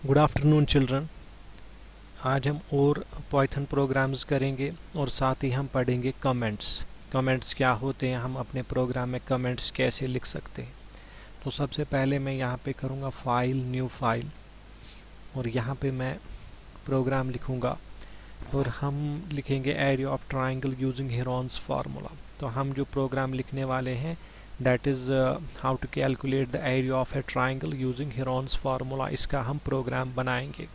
Good afternoon children. आज हम और पाइथन प्रोग्राम्स करेंगे और साथ ही हम पढ़ेंगे कमेंट्स। कमेंट्स क्या होते हैं, हम अपने प्रोग्राम में कमेंट्स कैसे लिख सकते हैं। तो सबसे पहले मैं यहाँ पे करूँगा फाइल, न्यू फाइल, और यहाँ पे मैं प्रोग्राम लिखूँगा और हम लिखेंगे area of triangle using Heron's formula. तो हम जो प्रोग्राम लिखने वाले हैं that is how to calculate the area of a triangle using Heron's formula. इसका हम प्रोग्राम बनाएंगे।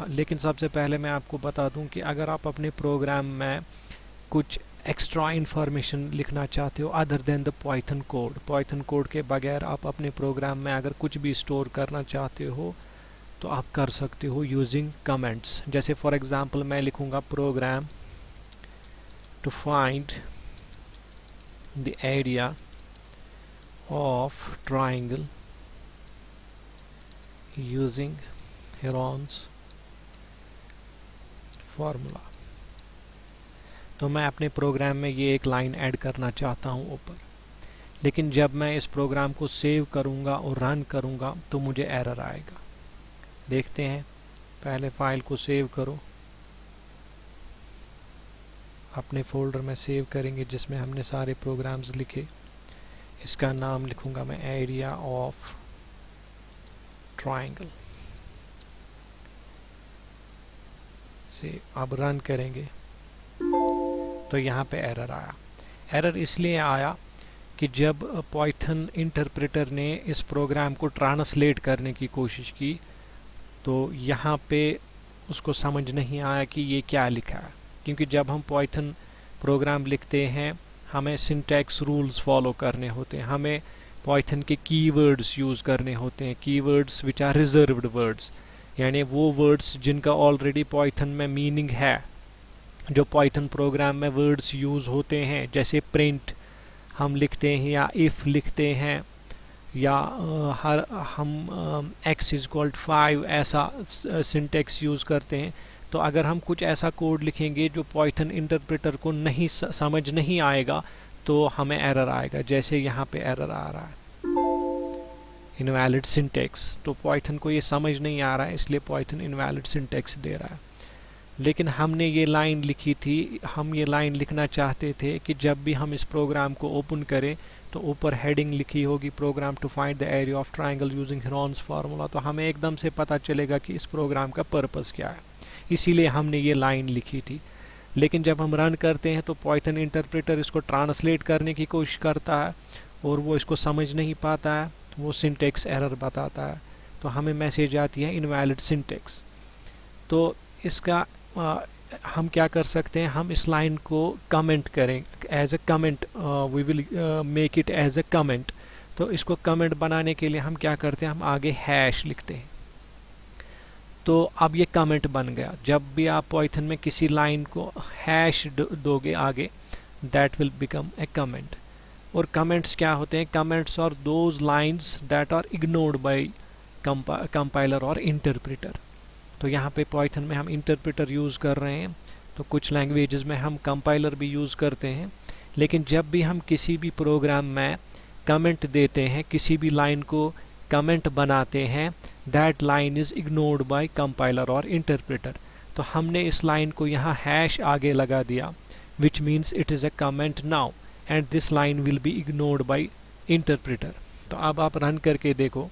लेकिन सबसे पहले मैं आपको बता दूं कि अगर आप अपने प्रोग्राम में कुछ एक्स्ट्रा इंफॉर्मेशन लिखना चाहते हो other than the Python code के बगैर आप अपने प्रोग्राम में अगर कुछ भी स्टोर करना चाहते हो तो आप कर सकते हो यूजिंग कमेंट्स। जैसे फॉर एग्जांपल मैं लिखूंगा program to find the area of triangle using Heron's formula. तो मैं अपने प्रोग्राम में ये एक लाइन ऐड करना चाहता हूँ ऊपर, लेकिन जब मैं इस प्रोग्राम को सेव करूँगा और रन करूँगा तो मुझे एरर आएगा। देखते हैं, पहले फाइल को सेव करो, अपने फोल्डर में सेव करेंगे जिसमें हमने सारे प्रोग्राम्स लिखे। इसका नाम लिखूँगा मैं एरिया ऑफ ट्राइंगल। अब रन करेंगे तो यहाँ पे एरर आया। एरर इसलिए आया कि जब पाइथन इंटरप्रेटर ने इस प्रोग्राम को ट्रांसलेट करने की कोशिश की तो यहाँ पे उसको समझ नहीं आया कि ये क्या लिखा है, क्योंकि जब हम पाइथन प्रोग्राम लिखते हैं हमें सिंटैक्स रूल्स फॉलो करने होते हैं, हमें पाइथन के कीवर्ड्स यूज़ करने होते हैं, keywords which are reserved words, यानी वो वर्ड्स जिनका ऑलरेडी पाइथन में मीनिंग है। जो पाइथन प्रोग्राम में वर्ड्स यूज़ होते हैं जैसे प्रिंट हम लिखते हैं या इफ़ लिखते हैं या हम x इज इक्वल 5 ऐसा सिंटेक्स यूज़ करते हैं। तो अगर हम कुछ ऐसा कोड लिखेंगे जो पाइथन इंटरप्रेटर को नहीं समझ नहीं आएगा तो हमें एरर आएगा। जैसे यहाँ पे एरर आ रहा है इनवैलिड सिंटेक्स, तो पाइथन को ये समझ नहीं आ रहा है इसलिए पाइथन इनवैलिड सिंटेक्स दे रहा है। लेकिन हमने ये लाइन लिखी थी, हम ये लाइन लिखना चाहते थे कि जब भी हम इस प्रोग्राम को ओपन करें तो ऊपर हेडिंग लिखी होगी program to find the area of triangle using Heron's formula, तो हमें एकदम से पता चलेगा कि इस प्रोग्राम का पर्पस क्या है। इसीलिए हमने ये लाइन लिखी थी। लेकिन जब हम रन करते हैं तो पाइथन इंटरप्रेटर इसको ट्रांसलेट करने की कोशिश करता है और वो इसको समझ नहीं पाता है, वो सिंटेक्स एरर बताता है, तो हमें मैसेज आती है इनवैलिड सिंटेक्स। तो इसका हम क्या कर सकते हैं, हम इस लाइन को कमेंट करें as a comment, we will make it as a comment. तो इसको कमेंट बनाने के लिए हम क्या करते हैं, हम आगे हैश लिखते हैं। तो अब ये कमेंट बन गया। जब भी आप पाइथन में किसी लाइन को हैश दोगे आगे, that will become a comment. और कमेंट्स क्या होते हैं, comments are those lines that are ignored by compiler और इंटरप्रेटर। तो यहाँ पे पाइथन में हम इंटरप्रेटर यूज़ कर रहे हैं, तो कुछ लैंग्वेजेस में हम कंपाइलर भी यूज़ करते हैं। लेकिन जब भी हम किसी भी प्रोग्राम में कमेंट देते हैं, किसी भी लाइन को कमेंट बनाते हैं, that line is ignored by compiler और इंटरप्रेटर। तो हमने इस लाइन को यहाँ हैश आगे लगा दिया, which means it is a comment now and this line will be ignored bye interpreter. तो अब आप रन करके देखो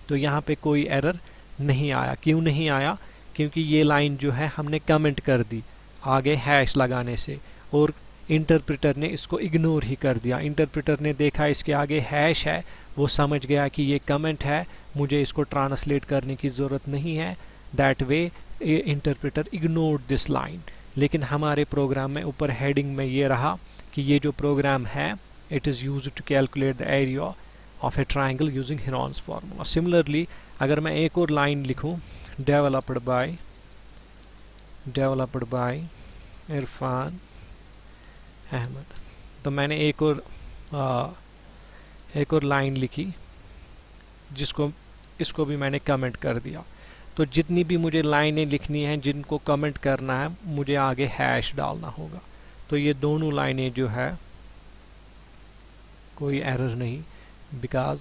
तो यहाँ पे कोई एरर नहीं आया। क्यों नहीं आया, क्योंकि ये लाइन जो है हमने कमेंट कर दी आगे हैश लगाने से और इंटरप्रेटर ने इसको इग्नोर ही कर दिया। इंटरप्रेटर ने देखा इसके आगे हैश है, वो समझ गया कि ये कमेंट है, मुझे इसको ट्रांसलेट करने की ज़रूरत नहीं है, that way interpreter ignored this line. लेकिन हमारे प्रोग्राम में ऊपर हेडिंग में ये रहा कि ये जो प्रोग्राम है it is used to calculate the area of a triangle using Heron's formula. Similarly अगर मैं एक और लाइन लिखूं, डेवलप्ड बाय इरफान अहमद, तो मैंने एक और लाइन लिखी इसको भी मैंने कमेंट कर दिया। तो जितनी भी मुझे लाइनें लिखनी हैं जिनको कमेंट करना है मुझे आगे हैश डालना होगा। तो ये दोनों लाइनें जो है कोई एरर नहीं, because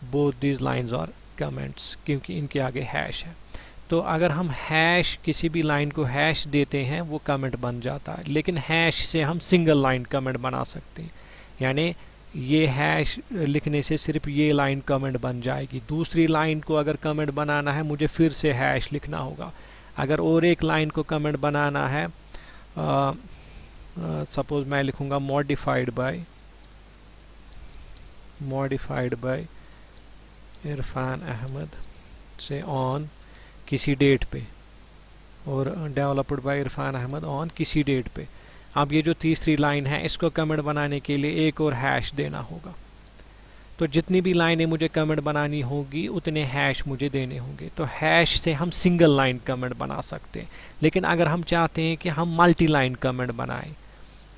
both these lines are comments, क्योंकि इनके आगे हैश है। तो अगर हम हैश किसी भी लाइन को हैश देते हैं वो कमेंट बन जाता है, लेकिन हैश से हम सिंगल लाइन कमेंट बना सकते हैं, यानी ये हैश लिखने से सिर्फ ये लाइन कमेंट बन जाएगी। दूसरी लाइन को अगर कमेंट बनाना है मुझे फिर से हैश लिखना होगा। अगर और एक लाइन को कमेंट बनाना है, सपोज मैं लिखूँगा मॉडिफाइड बाय इरफान अहमद से ऑन किसी डेट पे, और developed by Irfan Ahmed on किसी डेट पे। अब ये जो तीसरी लाइन है इसको कमेंट बनाने के लिए एक और हैश देना होगा। तो जितनी भी लाइनें मुझे कमेंट बनानी होगी उतने हैश मुझे देने होंगे। तो हैश से हम सिंगल लाइन कमेंट बना सकते हैं। लेकिन अगर हम चाहते हैं कि हम मल्टी लाइन कमेंट बनाएं,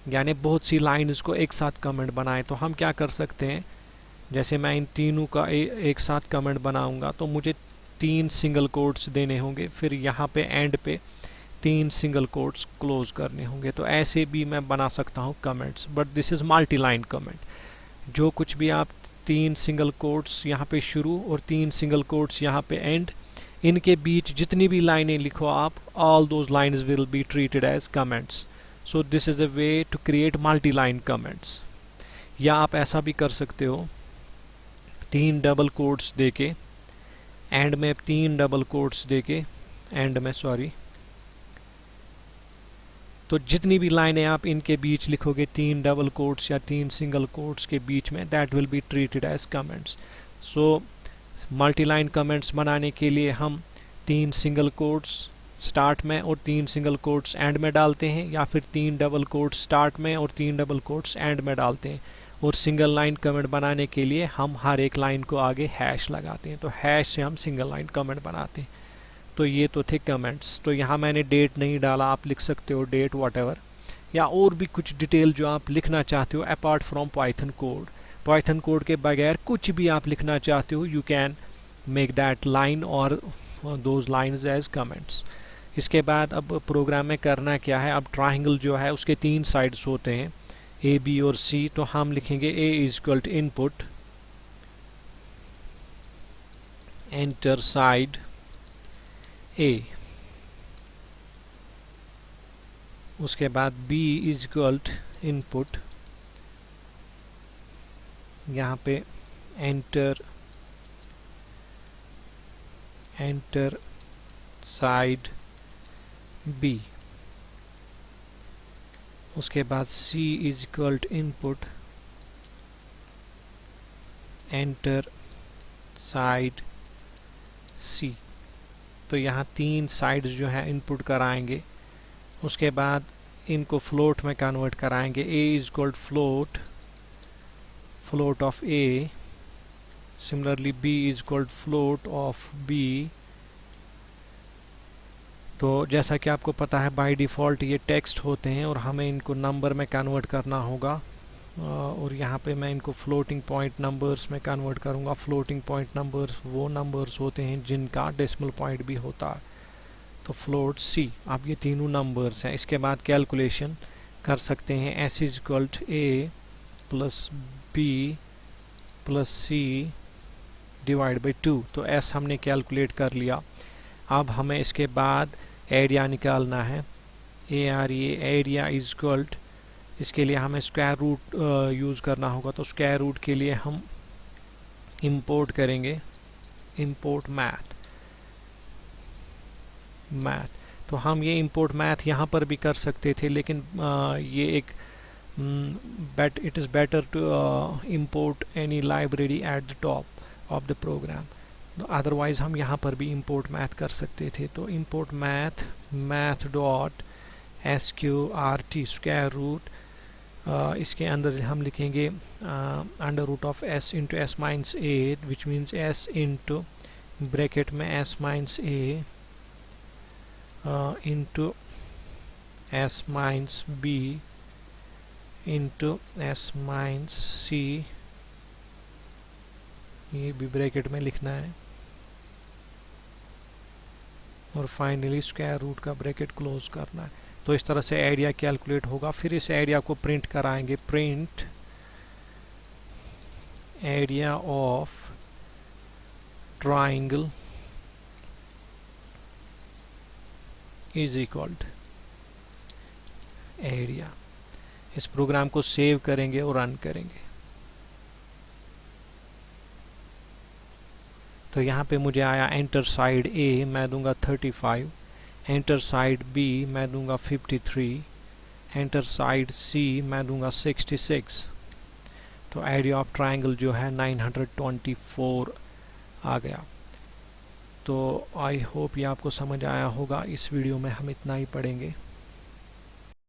यानी बहुत सी लाइन्स को एक साथ कमेंट बनाएं, तो हम क्या कर सकते हैं, जैसे मैं इन तीनों का एक साथ कमेंट बनाऊंगा तो मुझे 3 सिंगल कोट्स देने होंगे, फिर यहाँ पे एंड पे 3 सिंगल कोट्स क्लोज करने होंगे। तो ऐसे भी मैं बना सकता हूँ comments, but this is multi line comment. जो कुछ भी आप 3 सिंगल कोट्स यहाँ पे शुरू और 3 सिंगल कोट्स यहाँ पे एंड, इनके बीच जितनी भी लाइनें लिखो आप, all those lines will be treated as comments. So this is a way to create multi line comments. या आप ऐसा भी कर सकते हो, 3 डबल कोट्स देके एंड में 3 डबल कोट्स देके एंड में, सॉरी, तो जितनी भी लाइनें आप इनके बीच लिखोगे 3 डबल कोट्स या 3 सिंगल कोट्स के बीच में, that will be treated as comments. So multi line comments बनाने के लिए हम 3 सिंगल कोट्स स्टार्ट में और 3 सिंगल कोट्स एंड में डालते हैं, या फिर 3 डबल कोट्स स्टार्ट में और 3 डबल कोट्स एंड में डालते हैं। और सिंगल लाइन कमेंट बनाने के लिए हम हर एक लाइन को आगे हैश लगाते हैं। तो हैश से हम सिंगल लाइन कमेंट बनाते हैं। तो ये तो थे कमेंट्स। तो यहाँ मैंने डेट नहीं डाला, आप लिख सकते हो डेट व्हाटएवर, या और भी कुछ डिटेल जो आप लिखना चाहते हो apart from Python code. Python code के बगैर कुछ भी आप लिखना चाहते हो, you can make that line और दोज लाइन्स एज कमेंट्स। इसके बाद अब प्रोग्राम में करना क्या है, अब ट्राइंगल जो है उसके 3 साइड्स होते हैं, ए, बी और सी। तो हम लिखेंगे a is equal to input enter side a, उसके बाद b is equal to input, यहाँ पे एंटर साइड बी, उसके बाद C is equal to input enter side C। तो यहाँ 3 साइड्स जो है इनपुट कराएंगे। उसके बाद इनको फ्लोट में कन्वर्ट कराएंगे। A is equal to float of A, similarly B is equal to float of B। तो जैसा कि आपको पता है बाय डिफ़ॉल्ट ये टेक्स्ट होते हैं और हमें इनको नंबर में कन्वर्ट करना होगा, और यहाँ पे मैं इनको फ्लोटिंग पॉइंट नंबर्स में कन्वर्ट करूँगा। फ्लोटिंग पॉइंट नंबर्स वो नंबर्स होते हैं जिनका डेसिमल पॉइंट भी होता है। तो फ्लोट C, अब ये तीनों नंबर्स हैं। इसके बाद कैलकुलेशन कर सकते हैं, S is equal to A plus B plus C divide by 2। तो S हमने कैलकुलेट कर लिया। अब हमें इसके बाद एरिया निकालना है, एरिया इज इक्वल, इसके लिए हमें स्क्वायर रूट यूज़ करना होगा। तो स्क्वायर रूट के लिए हम इंपोर्ट करेंगे, इंपोर्ट मैथ। तो हम ये इंपोर्ट मैथ यहाँ पर भी कर सकते थे, लेकिन ये एक it is better to import any library at the top of the program. Otherwise हम यहाँ पर भी इंपोर्ट मैथ कर सकते थे। तो import math dot SQRT square root, इसके अंदर हम लिखेंगे under root of S into S minus A, which means S into bracket में S minus A into S minus B into S minus C, ये भी ब्रैकेट में लिखना है, और फाइनली स्क्वायर रूट का ब्रैकेट क्लोज करना है। तो इस तरह से एरिया कैलकुलेट होगा। फिर इस एरिया को प्रिंट कराएंगे, print area of triangle is equal to area. इस प्रोग्राम को सेव करेंगे और रन करेंगे। तो यहाँ पे मुझे आया एंटर साइड ए मैं दूंगा 35, एंटर साइड बी मैं दूंगा 53, एंटर साइड सी मैं दूंगा 66। तो एरिया ऑफ ट्रायंगल जो है 924 आ गया। तो आई होप ये आपको समझ आया होगा। इस वीडियो में हम इतना ही पढ़ेंगे।